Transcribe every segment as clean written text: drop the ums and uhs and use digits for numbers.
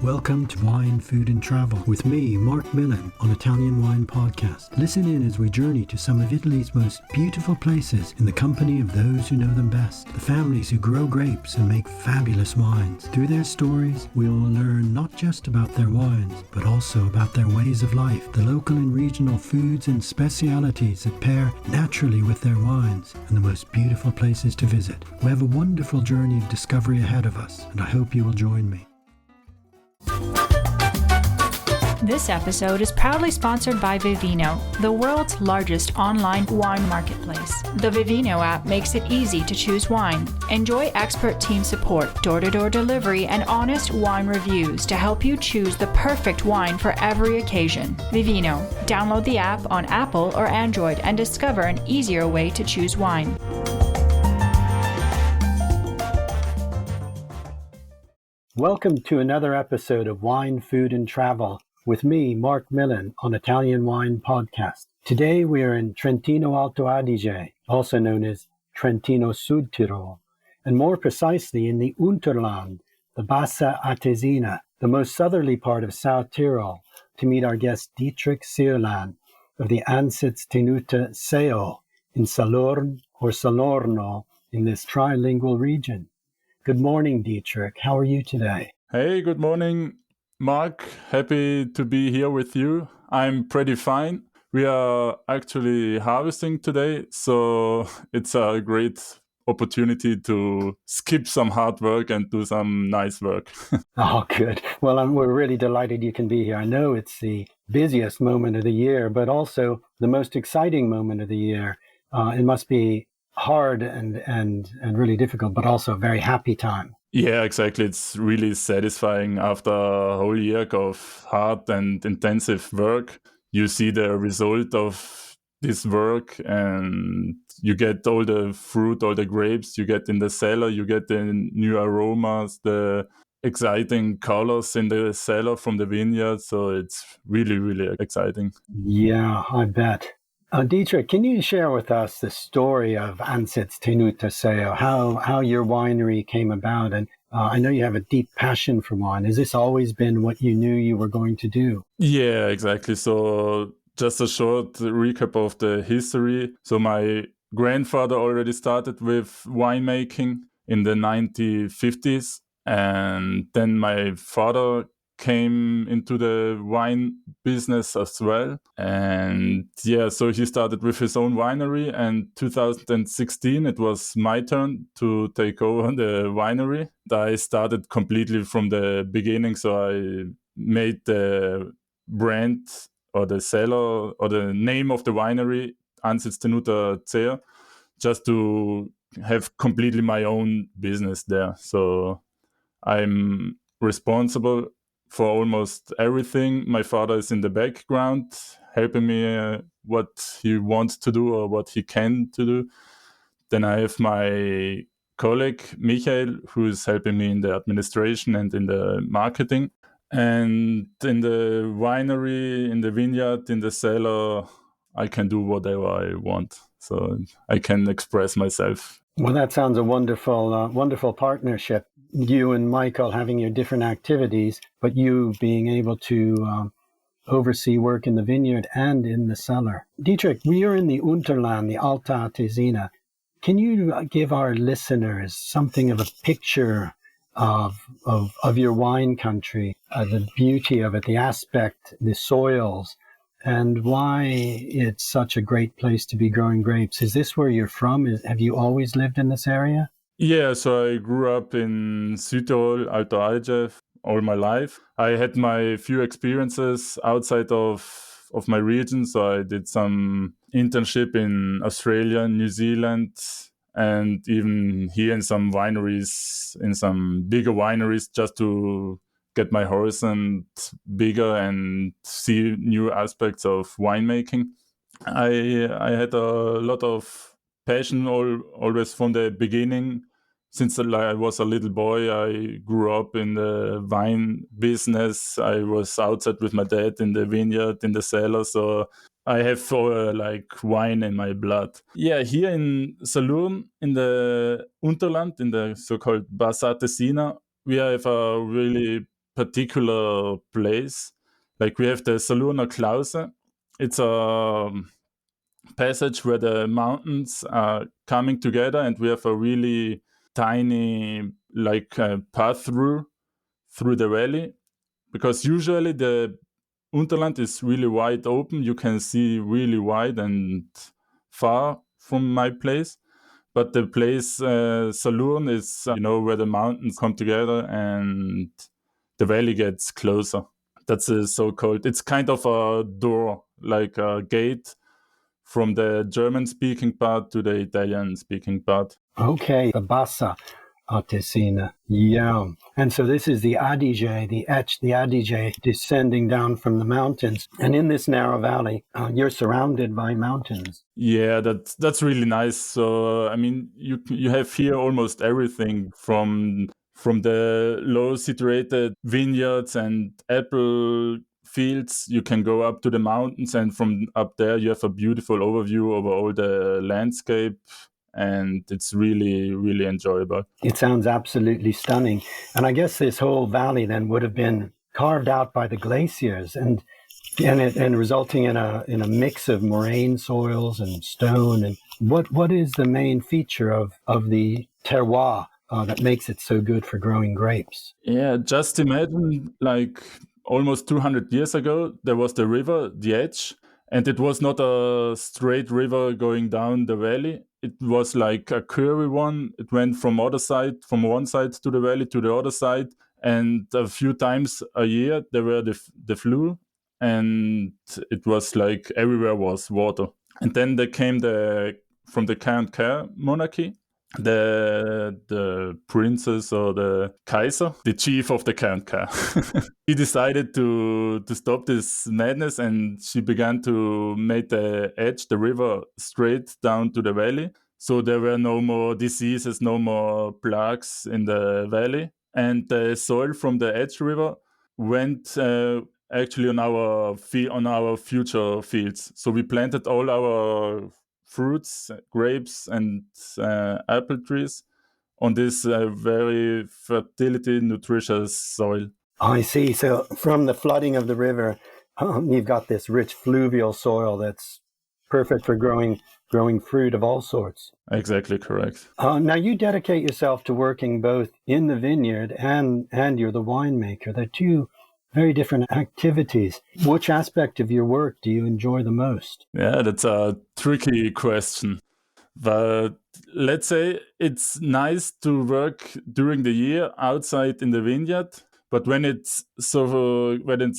Welcome to Wine, Food and Travel with me, Marc Millon, on Italian Wine Podcast. Listen in as we journey to some of Italy's most beautiful places in the company of those who know them best, the families who grow grapes and make fabulous wines. Through their stories, we will learn not just about their wines, but also about their ways of life, the local and regional foods and specialities that pair naturally with their wines, and the most beautiful places to visit. We have a wonderful journey of discovery ahead of us, and I hope you will join me. This episode is proudly sponsored by Vivino, the world's largest online wine marketplace. The Vivino app makes it easy to choose wine. Enjoy expert team support, door-to-door delivery, and honest wine reviews to help you choose the perfect wine for every occasion. Vivino. Download the app on Apple or Android and discover an easier way to choose wine. Welcome to another episode of Wine, Food and Travel with me, Marc Millon, on Italian Wine Podcast. Today we are in Trentino Alto Adige, also known as Trentino Sud Tirol, and more precisely in the Unterland, the Bassa Atesina, the most southerly part of South Tyrol, to meet our guest Dietrich Ceolan of the Ansitz Tenuta CEO in Salurn or Salorno in this trilingual region. Good morning, Dietrich. How are you today? Hey, good morning, Marc. Happy to be here with you. I'm pretty fine. We are actually harvesting today, so it's a great opportunity to skip some hard work and do some nice work. Oh, good. Well, we're really delighted you can be here. I know it's the busiest moment of the year, but also the most exciting moment of the year. It must be hard and really difficult, but also a very happy time. Yeah, exactly. It's really satisfying after a whole year of hard and intensive work. You see the result of this work and you get all the fruit, all the grapes you get in the cellar, you get the new aromas, the exciting colors in the cellar from the vineyard. So it's really, really exciting. Yeah, I bet. Dietrich, can you share with us the story of Ansitz Tenuta CEO, how your winery came about? And I know you have a deep passion for wine. Has this always been what you knew you were going to do? Yeah, exactly. So just a short recap of the history. So my grandfather already started with winemaking in the 1950s. And then my father came into the wine business as well. And yeah, so he started with his own winery. And 2016, it was my turn to take over the winery. I started completely from the beginning. So I made the brand or the cellar or the name of the winery, Ansitz Tenuta CEO, just to have completely my own business there. So I'm responsible for almost everything. My father is in the background, helping me what he wants to do or what he can to do. Then I have my colleague, Michael, who is helping me in the administration and in the marketing. And in the winery, in the vineyard, in the cellar, I can do whatever I want. So I can express myself. Well, that sounds a wonderful partnership. You and Michael having your different activities, but you being able to oversee work in the vineyard and in the cellar. Dietrich, we are in the Unterland, the Alta Atesina. Can you give our listeners something of a picture of your wine country, the beauty of it, the aspect, the soils, and why it's such a great place to be growing grapes? Is this where you're from? Have you always lived in this area? Yeah, so I grew up in Südtirol, Alto Adige, all my life. I had my few experiences outside of my region. So I did some internship in Australia, New Zealand, and even here in some wineries, in some bigger wineries, just to get my horizon bigger and see new aspects of winemaking. I had a lot of passion always from the beginning. Since I was a little boy, I grew up in the wine business. I was outside with my dad in the vineyard, in the cellar. So I have wine in my blood. Yeah, here in Salurn, in the Unterland, in the so-called Bassa Atesina, we have a really particular place. Like we have the Salurn Klause. It's a passage where the mountains are coming together, and we have a really tiny path through the valley, because usually the Unterland is really wide open. You can see really wide and far from my place. But the place Salurn is, where the mountains come together and the valley gets closer. That's so-called. It's kind of a door, like a gate from the German-speaking part to the Italian-speaking part. Okay, the Bassa Atesina. Yeah. And so this is the Adige, the Adige descending down from the mountains. And in this narrow valley, you're surrounded by mountains. Yeah, that's really nice. So, I mean, you have here almost everything from the low situated vineyards and apple fields. You can go up to the mountains, and from up there you have a beautiful overview over all the landscape, and it's really, really enjoyable. It sounds absolutely stunning. And I guess this whole valley then would have been carved out by the glaciers and resulting in a mix of moraine soils and stone. And what is the main feature of the terroir that makes it so good for growing grapes? Yeah, just imagine, like almost 200 years ago, there was the river, the Edge, and it was not a straight river going down the valley. It was like a curvy one. It went from one side to the valley to the other side, and a few times a year there were the flu, and it was like everywhere was water. And then there came from the Count Care monarchy, the princess or the Kaiser, the chief of the Count Care. He decided to stop this madness, and she began to make the Edge, the river, straight down to the valley. So there were no more diseases, no more plagues in the valley. And the soil from the Edge River went actually on our future fields. So we planted all our fruits, grapes, and apple trees on this very fertility, nutritious soil. I see. So from the flooding of the river, you've got this rich fluvial soil that's perfect for growing fruit of all sorts. Exactly correct. Now you dedicate yourself to working both in the vineyard and you're the winemaker. They're two very different activities. Which aspect of your work do you enjoy the most? Yeah, that's a tricky question. But let's say it's nice to work during the year outside in the vineyard. But when it's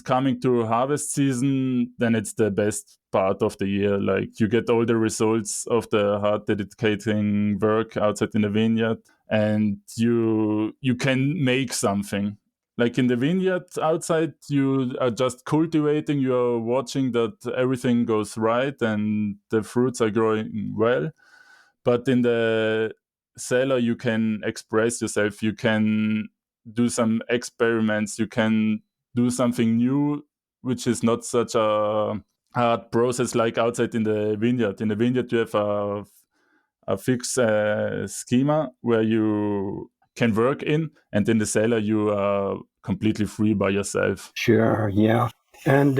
coming to harvest season, then it's the best part of the year. Like you get all the results of the hard dedicating work outside in the vineyard, and you can make something. Like in the vineyard outside, you are just cultivating, you are watching that everything goes right and the fruits are growing well. But in the cellar, you can express yourself, you can do some experiments, you can do something new, which is not such a hard process like outside in the vineyard. In the vineyard, you have a fixed schema where you can work in, and in the cellar, you are completely free by yourself. Sure, yeah. And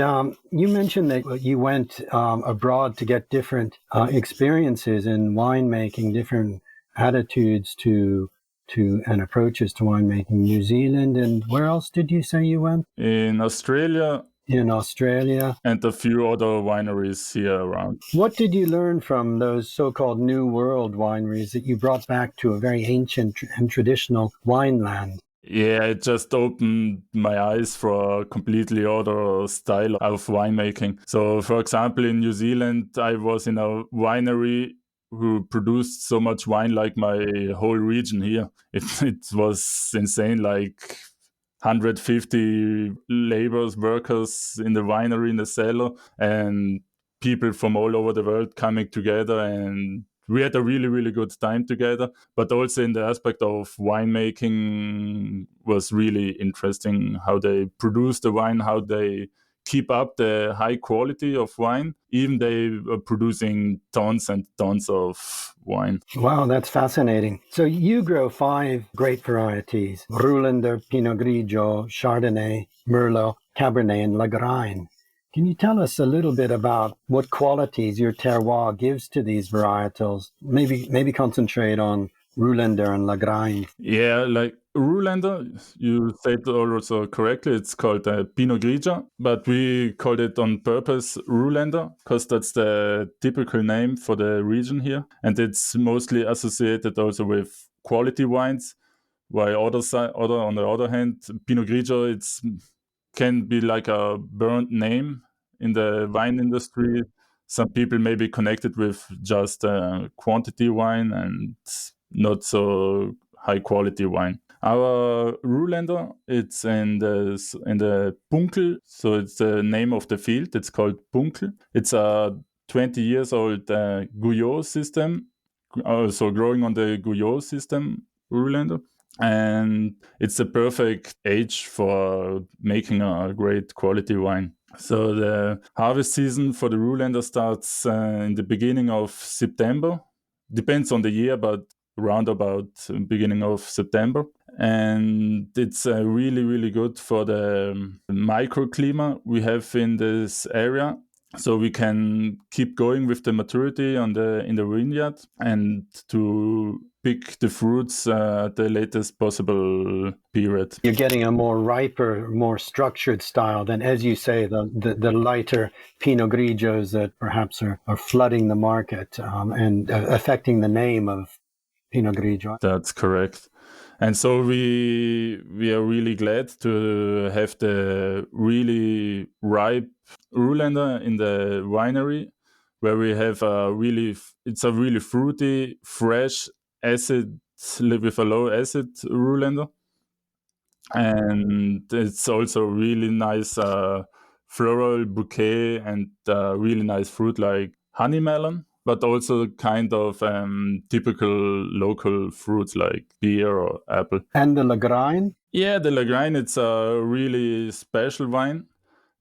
you mentioned that you went abroad to get different experiences in winemaking, different attitudes to and approaches to winemaking. New Zealand, and where else did you say you went? In Australia. And a few other wineries here around. What did you learn from those so-called New World wineries that you brought back to a very ancient and traditional wineland? Yeah, it just opened my eyes for a completely other style of winemaking. So, for example, in New Zealand, I was in a winery who produced so much wine like my whole region here. It was insane, like 150 workers in the winery, in the cellar, and people from all over the world coming together, and we had a really, really good time together. But also in the aspect of winemaking was really interesting, how they produce the wine, how they keep up the high quality of wine. Even they are producing tons and tons of wine. Wow, that's fascinating. So you grow 5 grape varieties: Ruländer, Pinot Grigio, Chardonnay, Merlot, Cabernet, and Lagrein. Can you tell us a little bit about what qualities your terroir gives to these varietals? Maybe concentrate on Ruländer and Lagrein. Yeah, like Ruländer, you said also correctly, it's called Pinot Grigio, but we called it on purpose Ruländer because that's the typical name for the region here. And it's mostly associated also with quality wines, while on the other hand, Pinot Grigio, can be like a burnt name in the wine industry. Some people may be connected with just quantity wine and not so high quality wine. Our Ruländer, it's in the Bunkel, so it's the name of the field. It's called Bunkel. It's a 20 years old Guyot system, so growing on the Guyot system, Ruländer. And it's the perfect age for making a great quality wine. So the harvest season for the Ruländer starts in the beginning of September. Depends on the year, but around about beginning of September. And it's really, really good for the microclimate we have in this area. So we can keep going with the maturity in the vineyard and to pick the fruits at the latest possible period. You're getting a more riper, more structured style than, as you say, the lighter Pinot Grigios that perhaps are flooding the market and affecting the name of Pinot Grigio. That's correct. And so we are really glad to have the really ripe Ruländer in the winery, where we have it's a really fruity, fresh, acid with a low acid Ruländer. And it's also really nice floral bouquet and really nice fruit like honey melon, but also kind of typical local fruits like pear or apple. And the Lagrein? Yeah, the Lagrein, it's a really special wine.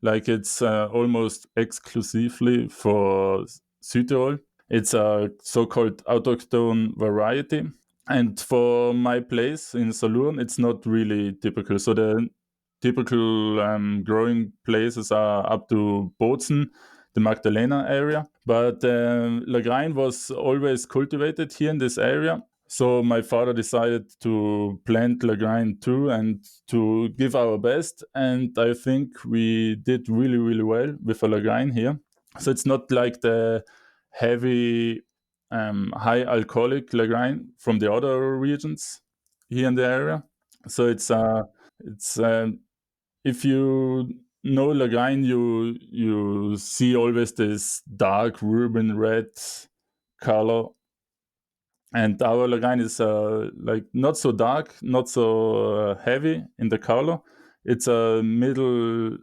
Like it's almost exclusively for Südtirol. It's a so-called autochthone variety. And for my place in Salurn, it's not really typical. So the typical growing places are up to Bozen, the Magdalena area. But Lagrein was always cultivated here in this area. So my father decided to plant Lagrein too and to give our best. And I think we did really, really well with a Lagrein here. So it's not like the heavy, high alcoholic Lagrein from the other regions here in the area. So it's if you know Lagrein, you see always this dark ruben red color. And our Lagrein is like not so dark, not so heavy in the color. It's a middle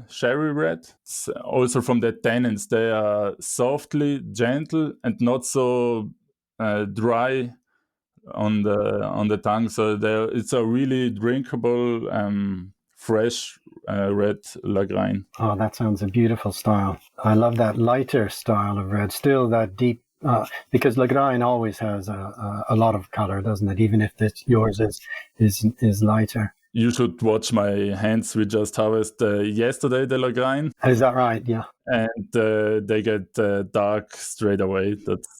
sherry red. It's also from the tannins. They are softly gentle and not so dry on the tongue. So it's a really drinkable, fresh red Lagrein. Oh, that sounds a beautiful style. I love that lighter style of red. Still that deep. Because Lagrein always has a lot of color, doesn't it? Even if yours is lighter. You should watch my hands. We just harvested yesterday the Lagrein. Is that right? Yeah. And they get dark straight away.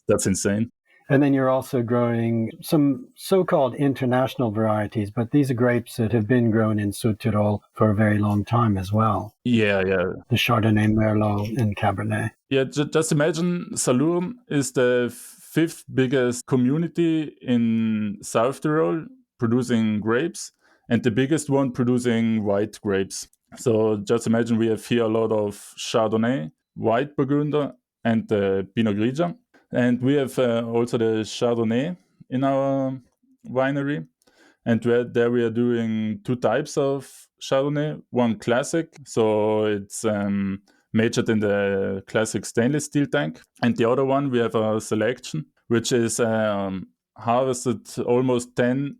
That's insane. And then you're also growing some so-called international varieties, but these are grapes that have been grown in Südtirol for a very long time as well. Yeah. The Chardonnay, Merlot, and Cabernet. Yeah, just imagine Salurn is the 5th biggest community in South Tyrol producing grapes and the biggest one producing white grapes. So just imagine we have here a lot of Chardonnay, white Burgunder, and Pinot Grigio. And we have also the Chardonnay in our winery. And there we are doing 2 types of Chardonnay. One classic, so it's majored in the classic stainless steel tank. And the other one, we have a selection, which is harvested almost 10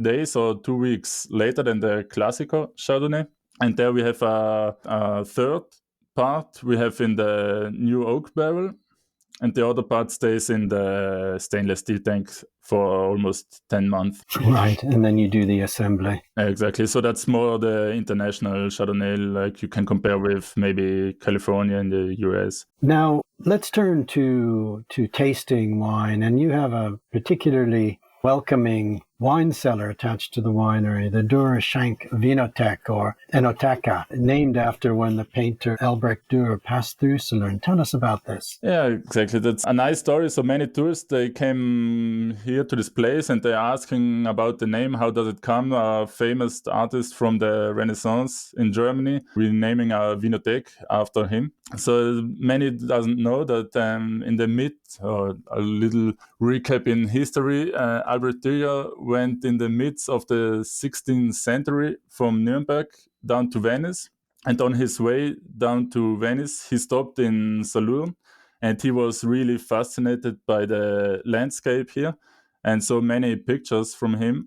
days or 2 weeks later than the Classico Chardonnay. And there we have a third part we have in the new oak barrel, and the other part stays in the stainless steel tank for almost 10 months. Right, and then you do the assembly. Exactly. So that's more the international Chardonnay, like you can compare with maybe California in the US. Now, let's turn to tasting wine, and you have a particularly welcoming wine cellar attached to the winery, the Schenk Vinothek, or Enoteca, named after when the painter Albrecht Dürer passed through Salurn. Tell us about this. Yeah, exactly. That's a nice story. So many tourists, they came here to this place and they're asking about the name. How does it come? A famous artist from the Renaissance in Germany, we're naming a Vinothek after him. So many doesn't know that in the mid, or a little recap in history, Albrecht Dürer went in the midst of the 16th century from Nuremberg down to Venice. And on his way down to Venice, he stopped in Salurn, and he was really fascinated by the landscape here. And so many pictures from him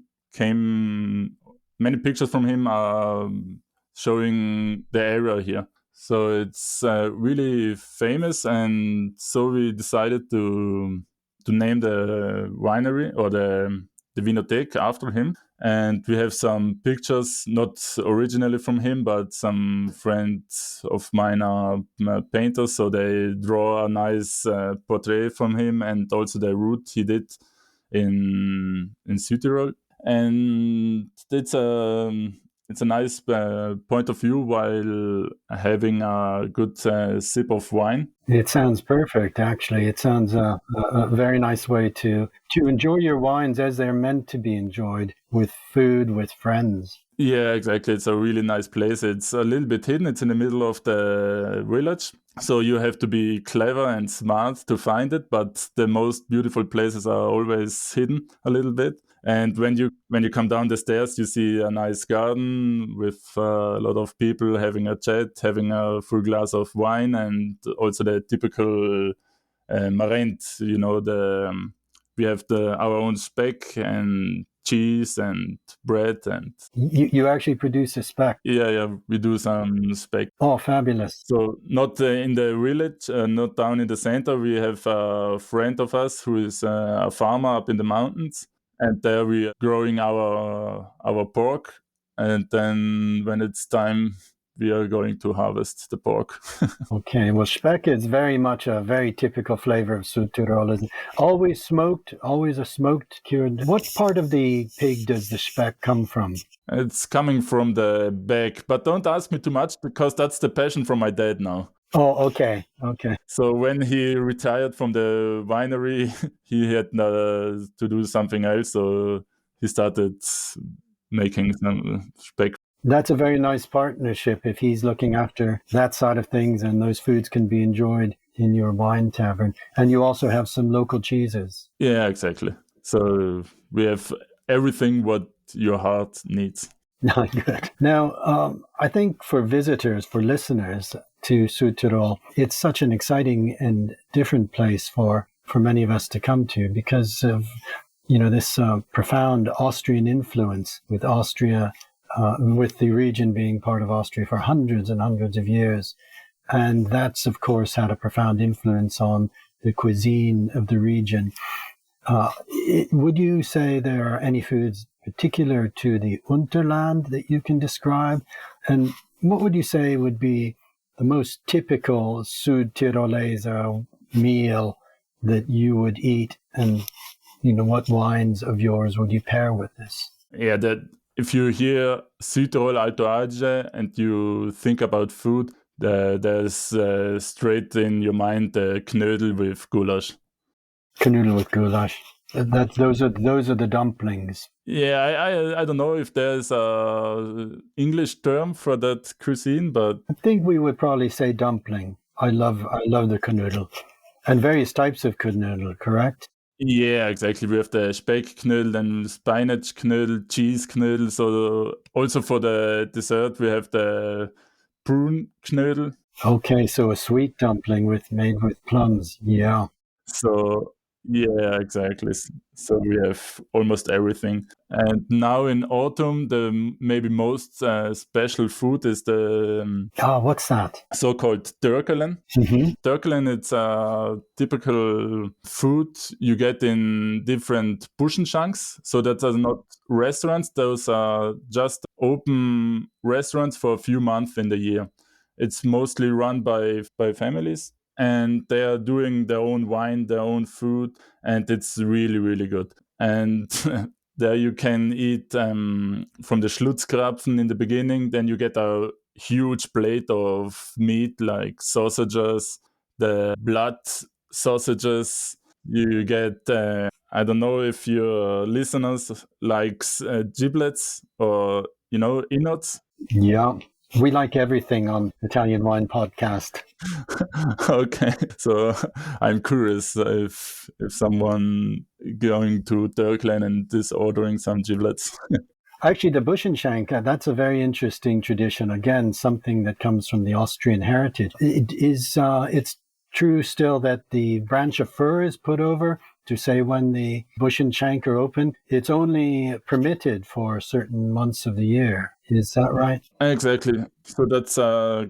are showing the area here. So it's really famous, and so we decided to name the winery or the Vinothek after him. And we have some pictures, not originally from him, but some friends of mine are painters, so they draw a nice portrait from him, and also the route he did in Südtirol. And it's a nice point of view while having a good sip of wine. It sounds perfect, actually. It sounds a very nice way to enjoy your wines as they're meant to be enjoyed, with food, with friends. Yeah, exactly. It's a really nice place. It's a little bit hidden. It's in the middle of the village. So you have to be clever and smart to find it. But the most beautiful places are always hidden a little bit. And when you come down the stairs, you see a nice garden with a lot of people having a chat, having a full glass of wine, and also the typical Marent. We have our own speck and cheese and bread, and You actually produce a speck. yeah, we do some speck. Oh, fabulous. So not in the village, not down in the center. We have a friend of us who is a farmer up in the mountains, and there we are growing our pork, and then when it's time, we are going to harvest the pork. Okay, well, speck is very much a very typical flavor of Südtirol. Isn't it? Always smoked, always a smoked cured. What part of the pig does the speck come from? It's coming from the back, but don't ask me too much, because that's the passion from my dad now. Oh, okay. So when he retired from the winery, he had to do something else. So he started making some speck. That's a very nice partnership if he's looking after that side of things, and those foods can be enjoyed in your wine tavern. And you also have some local cheeses. Yeah, exactly. So we have everything what your heart needs. Good. Now, I think for visitors, for listeners to Südtirol, it's such an exciting and different place for many of us to come to, because of this profound Austrian influence, with Austria, with the region being part of Austria for hundreds and hundreds of years. And that's, of course, had a profound influence on the cuisine of the region. Would you say there are any foods particular to the Unterland that you can describe? And what would you say would be the most typical Südtirolese meal that you would eat? And, what wines of yours would you pair with this? Yeah, that if you hear Südtirol, Alto Adige, and you think about food, there's straight in your mind the knödel with goulash. Knödel with goulash. Those are the dumplings. Yeah, I don't know if there's a English term for that cuisine, but I think we would probably say dumpling. I love the knödel, and various types of knödel, correct? Yeah, exactly. We have the Speckknödel, then spinach knödel, cheese knödel. So also for the dessert, we have the prune knödel. Okay, so a sweet dumpling made with plums. Yeah. So Yeah, exactly. So we have almost everything. And now in autumn, the maybe most special food is the What's that? so-called Turkelen. Mm-hmm. Turkelen, it's a typical food you get in different buschenschanks. So that are not restaurants; those are just open restaurants for a few months in the year. It's mostly run by families, and they are doing their own wine, their own food, and it's really, really good. And there you can eat from the Schlutzkrapfen in the beginning, then you get a huge plate of meat like sausages, the blood sausages. You get, I don't know if your listeners likes giblets or, innards. Yeah. We like everything on Italian Wine Podcast. Okay, so I'm curious if someone going to Turklen and is ordering some giblets. Actually, the Buschenschank, that's a very interesting tradition. Again, something that comes from the Austrian heritage. It's true still that the branch of fir is put over to say when the Buschenschank are open. It's only permitted for certain months of the year. Is that right? Exactly. So that's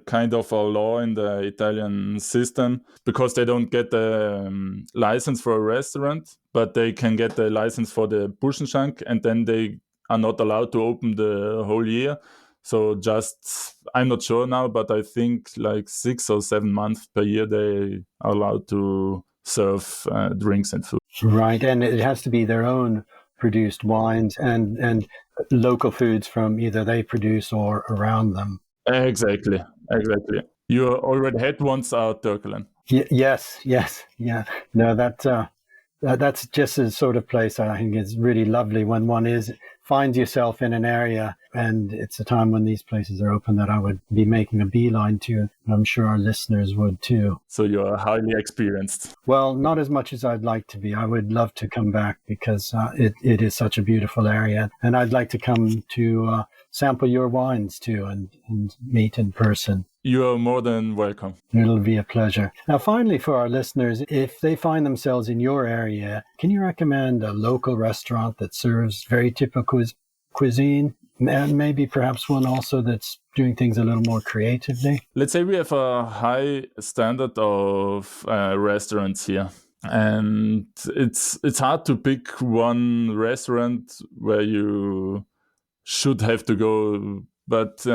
kind of a law in the Italian system because they don't get a license for a restaurant, but they can get a license for the Buschenschank, and then they are not allowed to open the whole year. So I'm not sure now, but I think like 6 or 7 months per year they are allowed to serve drinks and food. Right, and it has to be their own produced wines and local foods from either they produce or around them. Exactly. You already had once at Turkelen. Yes, yeah. No, that's just a sort of place I think is really lovely when one finds yourself in an area, and it's a time when these places are open that I would be making a beeline to, and I'm sure our listeners would too. So you're highly experienced. Well, not as much as I'd like to be. I would love to come back because it is such a beautiful area, and I'd like to come to sample your wines too and meet in person. You are more than welcome. It'll be a pleasure. Now, finally, for our listeners, if they find themselves in your area, can you recommend a local restaurant that serves very typical cuisine, and maybe perhaps one also that's doing things a little more creatively? Let's say we have a high standard of restaurants here. And it's hard to pick one restaurant where you should have to go. But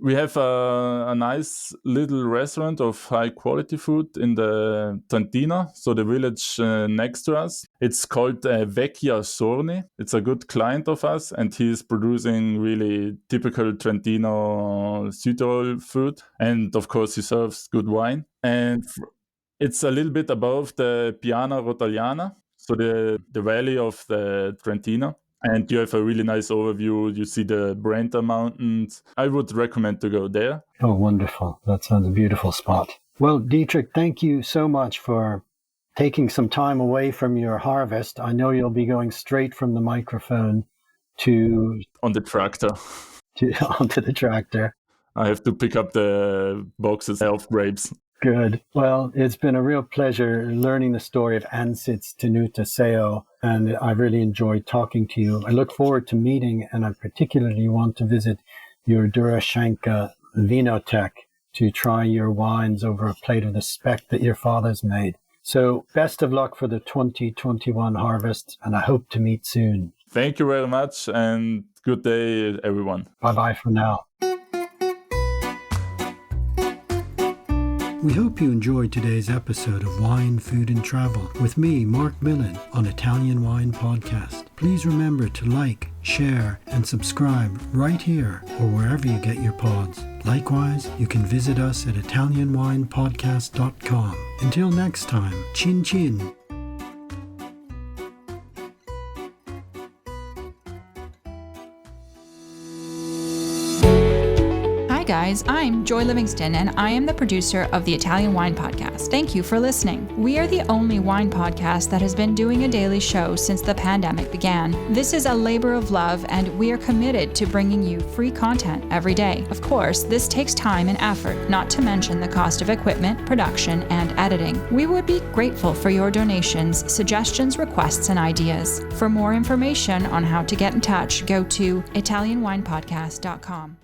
we have a nice little restaurant of high quality food in the Trentino, so the village next to us. It's called Vecchia Sorni. It's a good client of us, and he's producing really typical Trentino Südtirol food. And of course, he serves good wine. And it's a little bit above the Piana Rotagliana, so the valley of the Trentino. And you have a really nice overview. You see the Brenta Mountains. I would recommend to go there. Oh, wonderful. That sounds a beautiful spot. Well, Dietrich, thank you so much for taking some time away from your harvest. I know you'll be going straight from the microphone on the tractor. Onto the tractor. I have to pick up the boxes of grapes. Good. Well, it's been a real pleasure learning the story of Ansitz Tenuta CEO, and I really enjoyed talking to you. I look forward to meeting, and I particularly want to visit your Durashanka Vinotech to try your wines over a plate of the speck that your father's made. So best of luck for the 2021 harvest, and I hope to meet soon. Thank you very much, and good day, everyone. Bye-bye for now. We hope you enjoyed today's episode of Wine, Food and Travel with me, Marc Millon, on Italian Wine Podcast. Please remember to like, share, and subscribe right here or wherever you get your pods. Likewise, you can visit us at ItalianWinePodcast.com. Until next time, chin chin. guys, I'm Joy Livingston, and I am the producer of the Italian Wine Podcast. Thank you for listening. We are the only wine podcast that has been doing a daily show since the pandemic began. This is a labor of love, and we are committed to bringing you free content every day. Of course, this takes time and effort, not to mention the cost of equipment, production, and editing. We would be grateful for your donations, suggestions, requests, and ideas. For more information on how to get in touch, go to ItalianWinePodcast.com.